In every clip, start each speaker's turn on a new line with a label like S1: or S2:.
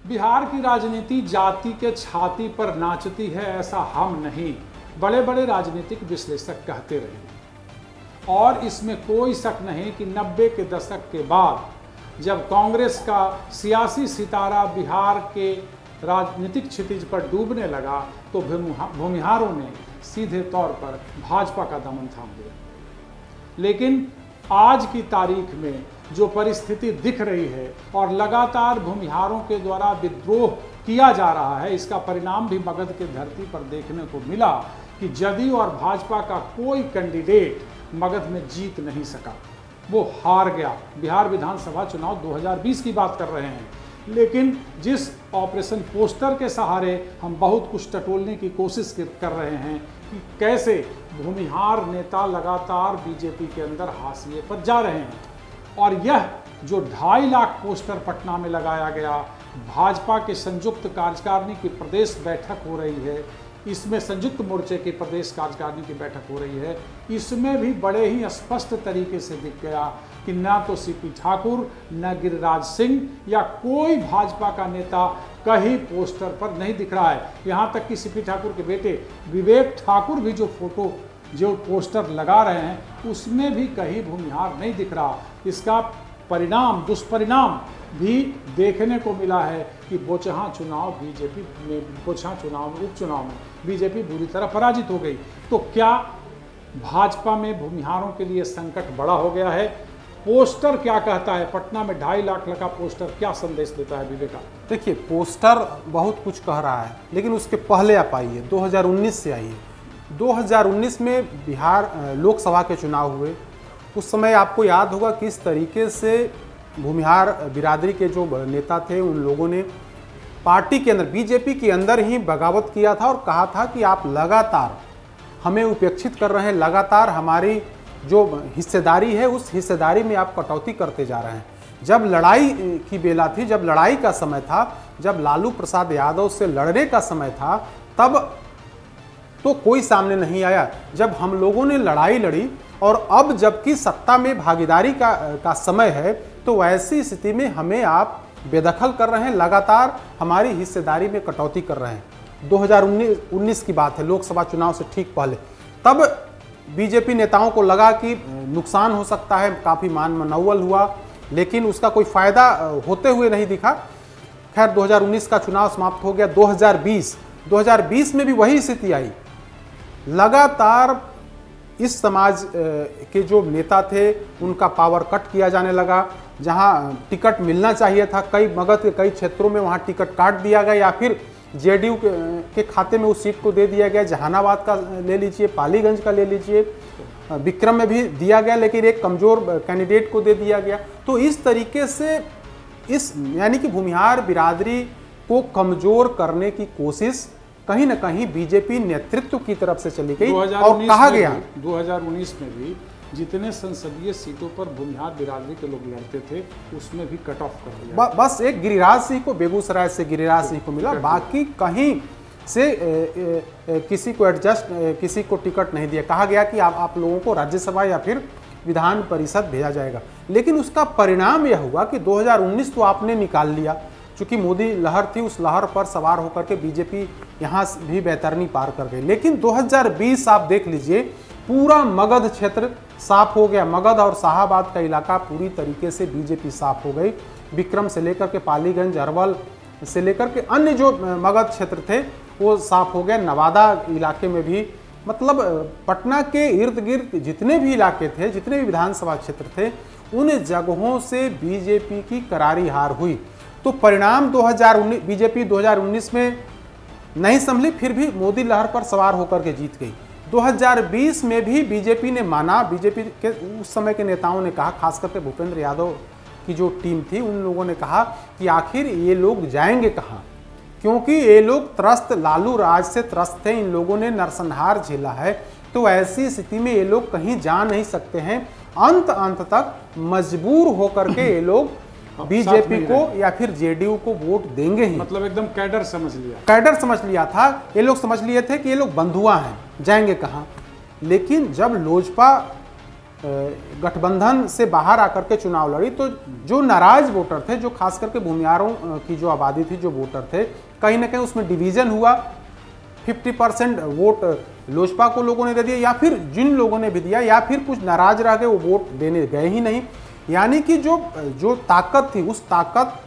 S1: बिहार की राजनीति जाति के छाती पर नाचती है ऐसा हम नहीं, बड़े बड़े राजनीतिक विश्लेषक कहते रहे। और इसमें कोई शक नहीं कि 90 के दशक के बाद जब कांग्रेस का सियासी सितारा बिहार के राजनीतिक क्षितिज पर डूबने लगा तो भूमिहारों ने सीधे तौर पर भाजपा का दामन थाम लिया। लेकिन आज की तारीख में जो परिस्थिति दिख रही है और लगातार भूमिहारों के द्वारा विद्रोह किया जा रहा है, इसका परिणाम भी मगध के धरती पर देखने को मिला कि जदयू और भाजपा का कोई कैंडिडेट मगध में जीत नहीं सका, वो हार गया। बिहार विधानसभा चुनाव 2020 की बात कर रहे हैं, लेकिन जिस ऑपरेशन पोस्टर के सहारे हम बहुत कुछ टटोलने की कोशिश कर रहे हैं कि कैसे भूमिहार नेता लगातार बीजेपी के अंदर हाशिए पर जा रहे हैं, और यह जो 2.5 लाख पोस्टर पटना में लगाया गया, भाजपा के संयुक्त कार्यकारिणी की प्रदेश बैठक हो रही है, इसमें संयुक्त मोर्चे की प्रदेश कार्यकारिणी की बैठक हो रही है, इसमें भी बड़े ही स्पष्ट तरीके से दिख गया कि ना तो सीपी ठाकुर, न गिरिराज सिंह या कोई भाजपा का नेता कहीं पोस्टर पर नहीं दिख रहा है। यहाँ तक कि सीपी ठाकुर के बेटे विवेक ठाकुर भी जो पोस्टर लगा रहे हैं उसमें भी कहीं भूमिहार नहीं दिख रहा। इसका परिणाम, दुष्परिणाम भी देखने को मिला है कि बोचहा चुनाव उपचुनाव में बीजेपी बुरी तरह पराजित हो गई। तो क्या भाजपा में भूमिहारों के लिए संकट बड़ा हो गया है? पोस्टर क्या कहता है? पटना में 2.5 लाख लगा पोस्टर क्या संदेश देता है विवेका?
S2: देखिए, पोस्टर बहुत कुछ कह रहा है, लेकिन उसके पहले आप आइए, 2019 से आइए। 2019 में बिहार लोकसभा के चुनाव हुए। उस समय आपको याद होगा किस तरीके से भूमिहार बिरादरी के जो नेता थे उन लोगों ने पार्टी के अंदर, बीजेपी के अंदर ही बगावत किया था और कहा था कि आप लगातार हमें उपेक्षित कर रहे हैं, लगातार हमारी जो हिस्सेदारी है उस हिस्सेदारी में आप कटौती करते जा रहे हैं। जब लड़ाई की बेला थी, जब लड़ाई का समय था, जब लालू प्रसाद यादव से लड़ने का समय था, तब तो कोई सामने नहीं आया। जब हम लोगों ने लड़ाई लड़ी और अब जबकि सत्ता में भागीदारी का समय है, तो ऐसी स्थिति में हमें आप बेदखल कर रहे हैं, लगातार हमारी हिस्सेदारी में कटौती कर रहे हैं। 2019 की बात है, लोकसभा चुनाव से ठीक पहले। तब बीजेपी नेताओं को लगा कि नुकसान हो सकता है, काफ़ी मान मनौवल हुआ, लेकिन उसका कोई फायदा होते हुए नहीं दिखा। खैर 2019 का चुनाव समाप्त हो गया। 2020 में भी वही स्थिति आई। लगातार इस समाज के जो नेता थे उनका पावर कट किया जाने लगा। जहां टिकट मिलना चाहिए था, मगध के कई क्षेत्रों में वहां टिकट काट दिया गया या फिर जेडीयू के खाते में उस सीट को दे दिया गया। जहानाबाद का ले लीजिए, पालीगंज का ले लीजिए, विक्रम में भी दिया गया, लेकिन एक कमजोर कैंडिडेट को दे दिया गया। तो इस तरीके से यानी कि भूमिहार बिरादरी को कमजोर करने की कोशिश कहीं ना कहीं बीजेपी नेतृत्व की तरफ से चली गई। और कहा गया
S1: 2019 में भी जितने संसदीय सीटों पर भूमिहार बिरादरी के लोग लड़ते थे उसमें भी कट ऑफ कर दिया।
S2: बस एक गिरिराज सिंह को, बेगूसराय से गिरिराज सिंह को मिला, बाकी कहीं से किसी को किसी को टिकट नहीं दिया। कहा गया कि आप लोगों को राज्यसभा या फिर विधान परिषद भेजा जाएगा। लेकिन उसका परिणाम यह हुआ कि 2019 तो आपने निकाल लिया, चूंकि मोदी लहर थी, उस लहर पर सवार होकर के बीजेपी यहाँ भी बैतरनी पार कर गई। लेकिन 2020 आप देख लीजिए, पूरा मगध क्षेत्र साफ हो गया। मगध और शाहाबाद का इलाका पूरी तरीके से बीजेपी साफ हो गई। विक्रम से लेकर के पालीगंज, अरवल से लेकर के अन्य जो मगध क्षेत्र थे वो साफ हो गए। नवादा इलाके में भी, मतलब पटना के इर्द गिर्द जितने भी इलाके थे, जितने भी विधानसभा क्षेत्र थे, उन जगहों से बीजेपी की करारी हार हुई। तो परिणाम 2019 बीजेपी 2019 में नहीं संभली, फिर भी मोदी लहर पर सवार होकर के जीत गई। 2020 में भी बीजेपी ने माना, बीजेपी के उस समय के नेताओं ने कहा, खास करके भूपेंद्र यादव की जो टीम थी उन लोगों ने कहा कि आखिर ये लोग जाएंगे कहाँ, क्योंकि ये लोग त्रस्त, लालू राज से त्रस्त थे, इन लोगों ने नरसंहार झेला है। तो ऐसी स्थिति में ये लोग कहीं जा नहीं सकते हैं। अंत तक मजबूर होकर के ये लोग बीजेपी को या फिर जेडीयू को वोट देंगे ही।
S1: मतलब एकदम कैडर समझ लिया
S2: था। ये लोग समझ लिए थे कि ये लोग बंधुआ हैं, जाएंगे कहाँ। लेकिन जब लोजपा गठबंधन से बाहर आकर के चुनाव लड़ी, तो जो नाराज वोटर थे, जो खास करके भूमिहारों की जो आबादी थी, जो वोटर थे, कहीं ना कहीं उसमें डिवीजन हुआ। 50% वोट लोजपा को लोगों ने दे दिया, या फिर जिन लोगों ने भी दिया, या फिर कुछ नाराज रह गए, वो वोट देने गए ही नहीं। यानी कि जो ताकत थी, उस ताकत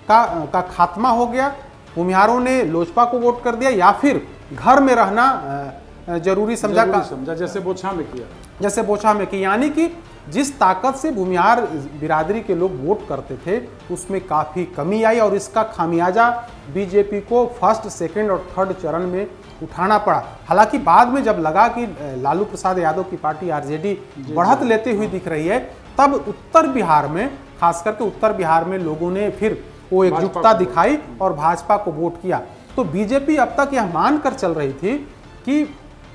S2: का खात्मा हो गया। भूमिहारों ने लोजपा को वोट कर दिया, या फिर घर में रहना जरूरी समझा,
S1: जैसे बोछा में किया,
S2: जैसे बोछा में की। यानी कि जिस ताकत से भूमिहार बिरादरी के लोग वोट करते थे, उसमें काफ़ी कमी आई, और इसका खामियाजा बीजेपी को फर्स्ट, सेकंड और थर्ड चरण में उठाना पड़ा। हालांकि बाद में जब लगा कि लालू प्रसाद यादव की पार्टी आरजेडी बढ़त लेते हुए दिख रही है, तब उत्तर बिहार में, खास करके उत्तर बिहार में लोगों ने फिर वो एकजुटता दिखाई और भाजपा को वोट किया। तो बीजेपी अब तक यह मानकर चल रही थी कि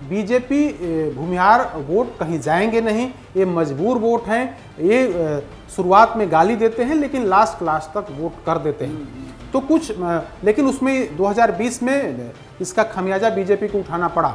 S2: बीजेपी भूमिहार वोट कहीं जाएंगे नहीं, ये मजबूर वोट हैं, ये शुरुआत में गाली देते हैं लेकिन लास्ट क्लास तक वोट कर देते हैं। तो कुछ, लेकिन उसमें 2020 में इसका खमियाजा बीजेपी को उठाना पड़ा।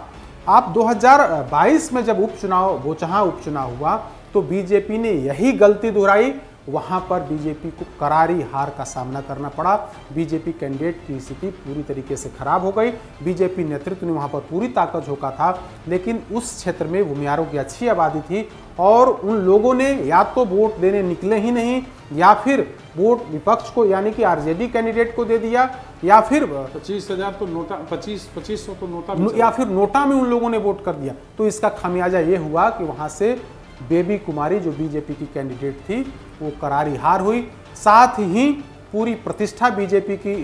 S2: आप 2022 में जब उपचुनाव, बोचहा उपचुनाव हुआ, तो बीजेपी ने यही गलती दोहराई। वहां पर बीजेपी को करारी हार का सामना करना पड़ा। बीजेपी कैंडिडेट की स्थिति पूरी तरीके से खराब हो गई। बीजेपी नेतृत्व ने वहां पर पूरी ताकत झोंका था, लेकिन उस क्षेत्र में भूमिहारों की अच्छी आबादी थी, और उन लोगों ने या तो वोट देने निकले ही नहीं, या फिर वोट विपक्ष को, यानी कि आरजेडी कैंडिडेट को दे दिया, या फिर
S1: 25,000 तो नोटा, 2500 तो नोटा,
S2: या फिर नोटा में उन लोगों ने वोट कर दिया। तो इसका खामियाजा ये हुआ कि वहां से बेबी कुमारी, जो बीजेपी की कैंडिडेट थी, वो करारी हार हुई। साथ ही पूरी प्रतिष्ठा बीजेपी की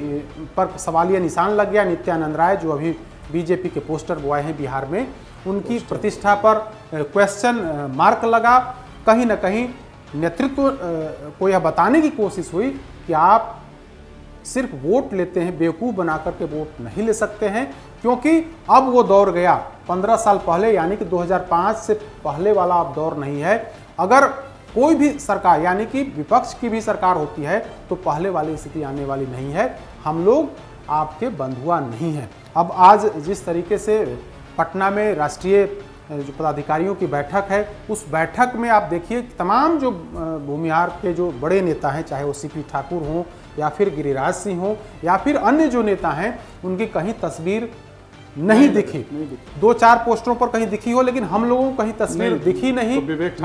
S2: पर सवालिया निशान लग गया। नित्यानंद राय, जो अभी बीजेपी के पोस्टर बॉय हैं बिहार में, उनकी प्रतिष्ठा पर क्वेश्चन मार्क लगा। कहीं ना कहीं नेतृत्व को यह बताने की कोशिश हुई कि आप सिर्फ वोट लेते हैं, बेवकूफ़ बना करके वोट नहीं ले सकते हैं, क्योंकि अब वो दौर गया 15 साल पहले, यानी कि 2005 से पहले वाला अब दौर नहीं है। अगर कोई भी सरकार, यानी कि विपक्ष की भी सरकार होती है, तो पहले वाली स्थिति आने वाली नहीं है। हम लोग आपके बंधुआ नहीं हैं। अब आज जिस तरीके से पटना में राष्ट्रीय जो पदाधिकारियों की बैठक है, उस बैठक में आप देखिए तमाम जो भूमिहार के जो बड़े नेता हैं, चाहे वो सीपी ठाकुर हों, या फिर गिरिराज सिंह हो, या फिर अन्य जो नेता हैं, उनकी कहीं तस्वीर नहीं दिखी। 2-4 पोस्टरों पर कहीं दिखी हो, लेकिन हम लोगों को कहीं तस्वीर दिखी नहीं।
S1: तो विवेक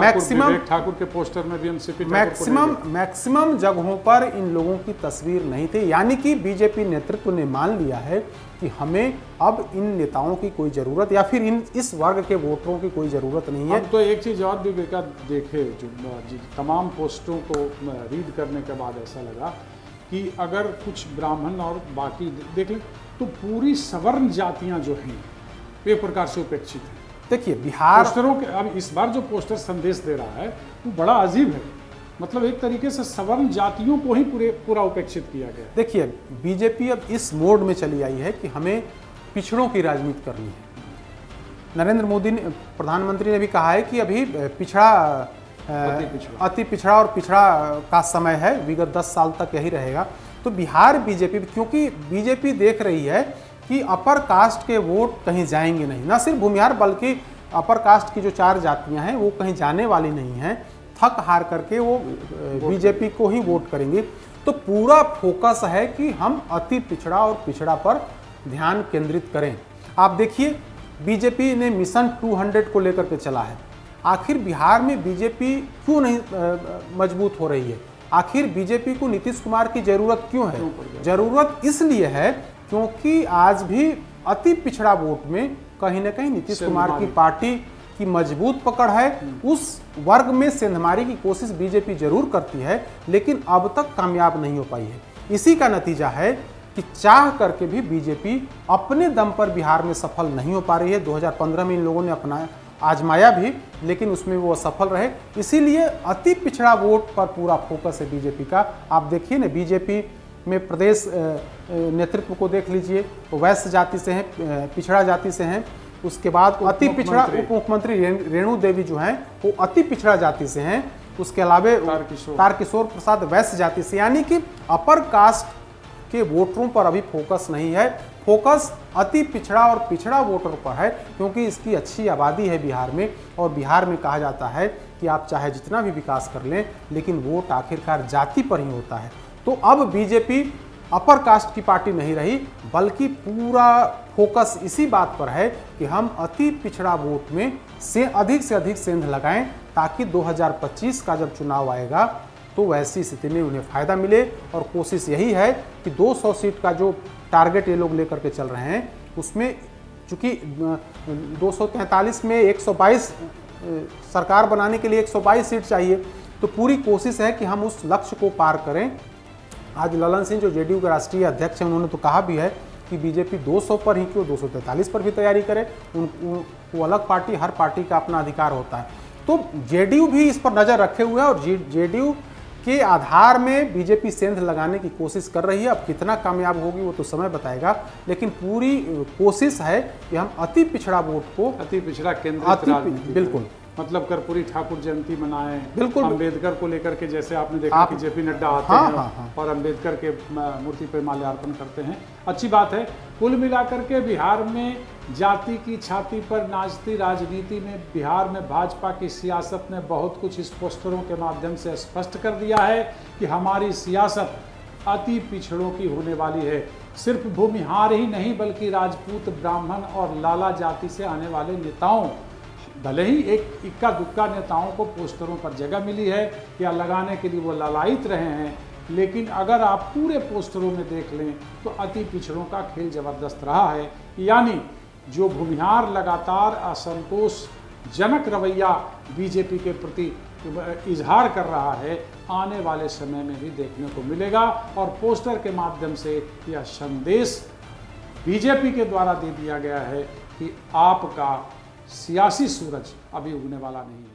S1: ठाकुर के पोस्टर में भी हम सीपी
S2: मैक्सिमम जगहों पर इन लोगों की तस्वीर नहीं थी। यानी कि बीजेपी नेतृत्व ने मान लिया है कि हमें अब इन नेताओं की कोई जरूरत, या फिर इस वर्ग के वोटरों की कोई जरूरत नहीं है।
S1: अब तो एक चीज और विवेका देखे, जो तमाम पोस्टरों को रीड करने के बाद ऐसा लगा कि अगर कुछ ब्राह्मण और बाकी देख लें, तो पूरी सवर्ण जातियां जो हैं वे प्रकार से उपेक्षित हैं।
S2: देखिए बिहार
S1: पोस्टरों के, अब इस बार जो पोस्टर संदेश दे रहा है वो बड़ा अजीब है। मतलब एक तरीके से सवर्ण जातियों को ही पूरा उपेक्षित किया गया।
S2: देखिए बीजेपी अब इस मोड में चली आई है कि हमें पिछड़ों की राजनीति करनी है। नरेंद्र मोदी ने, प्रधानमंत्री ने भी कहा है कि अभी अति पिछड़ा और पिछड़ा का समय है, विगत 10 साल तक यही रहेगा। तो बिहार बीजेपी, क्योंकि बीजेपी देख रही है कि अपर कास्ट के वोट कहीं जाएंगे नहीं, न सिर्फ भूमिहार बल्कि अपर कास्ट की जो 4 जातियां हैं वो कहीं जाने वाली नहीं हैं। थक हार करके वो बीजेपी को ही वोट करेंगे। तो पूरा फोकस है कि हम अति पिछड़ा और पिछड़ा पर ध्यान केंद्रित करें। आप देखिए बीजेपी ने मिशन 200 को लेकर के चला है। आखिर बिहार में बीजेपी क्यों नहीं मजबूत हो रही है? आखिर बीजेपी को नीतीश कुमार की जरूरत क्यों है? जरूरत इसलिए है क्योंकि आज भी अति पिछड़ा वोट में कहीं ना कहीं नीतीश कुमार की पार्टी की मजबूत पकड़ है। उस वर्ग में सेंधमारी की कोशिश बीजेपी जरूर करती है, लेकिन अब तक कामयाब नहीं हो पाई है। इसी का नतीजा है कि चाह करके भी बीजेपी अपने दम पर बिहार में सफल नहीं हो पा रही है। 2015 में इन लोगों ने अपना आजमाया भी, लेकिन उसमें वो असफल रहे। इसीलिए अति पिछड़ा वोट पर पूरा फोकस है बीजेपी का। आप देखिए ना, बीजेपी में प्रदेश नेतृत्व को देख लीजिए, तो वैश्य जाति से हैं, पिछड़ा जाति से हैं। उसके बाद अति पिछड़ा उप मुख्यमंत्री रेणु देवी जो हैं वो अति पिछड़ा जाति से हैं। उसके अलावा तारकिशोर प्रसाद वैश्य जाति से। यानी कि अपर कास्ट के वोटरों पर अभी फोकस नहीं है। फोकस अति पिछड़ा और पिछड़ा वोटर पर है, क्योंकि इसकी अच्छी आबादी है बिहार में, और बिहार में कहा जाता है कि आप चाहे जितना भी विकास कर लें लेकिन वोट आखिरकार जाति पर ही होता है। तो अब बीजेपी अपर कास्ट की पार्टी नहीं रही, बल्कि पूरा फोकस इसी बात पर है कि हम अति पिछड़ा वोट में से अधिक सेंध लगाएं, ताकि 2025 का जब चुनाव आएगा तो वैसी स्थिति में उन्हें फ़ायदा मिले। और कोशिश यही है कि 200 सीट का जो टारगेट ये लोग लेकर के चल रहे हैं, उसमें चूँकि 243 में 122 सरकार बनाने के लिए 122 सीट चाहिए, तो पूरी कोशिश है कि हम उस लक्ष्य को पार करें। आज ललन सिंह जो जेडीयू के राष्ट्रीय अध्यक्ष हैं, उन्होंने तो कहा भी है कि बीजेपी 200 पर ही क्यों 243 पर भी तैयारी करे, वो अलग पार्टी, हर पार्टी का अपना अधिकार होता है। तो जेडीयू भी इस पर नज़र रखे हुए है और जेडीयू के आधार में बीजेपी सेंध लगाने की कोशिश कर रही है। अब कितना कामयाब होगी वो तो समय बताएगा, लेकिन पूरी कोशिश है कि हम अति पिछड़ा वोट को,
S1: अति पिछड़ा केंद्रित राजनीति,
S2: बिल्कुल
S1: मतलब कर्पूरी ठाकुर जयंती मनाएं,
S2: बिल्कुल
S1: अंबेडकर को लेकर के, जैसे आपने देखा कि जेपी नड्डा आते हैं और अंबेडकर के मूर्ति पर माल्यार्पण करते हैं, अच्छी बात है। कुल मिलाकर के बिहार में जाति की छाती पर नाचती राजनीति में बिहार में भाजपा की सियासत ने बहुत कुछ इस पोस्टरों के माध्यम से स्पष्ट कर दिया है कि हमारी सियासत अति पिछड़ों की होने वाली है। सिर्फ भूमिहार ही नहीं, बल्कि राजपूत, ब्राह्मण और लाला जाति से आने वाले नेताओं, भले ही एक इक्का दुक्का नेताओं को पोस्टरों पर जगह मिली है या लगाने के लिए वो लालायित रहे हैं, लेकिन अगर आप पूरे पोस्टरों में देख लें तो अति पिछड़ों का खेल जबरदस्त रहा है। यानी जो भूमिहार लगातार असंतोषजनक रवैया बीजेपी के प्रति इजहार कर रहा है, आने वाले समय में भी देखने को मिलेगा। और पोस्टर के माध्यम से यह संदेश बीजेपी के द्वारा दे दिया गया है कि आपका सियासी सूरज अभी उगने वाला नहीं है।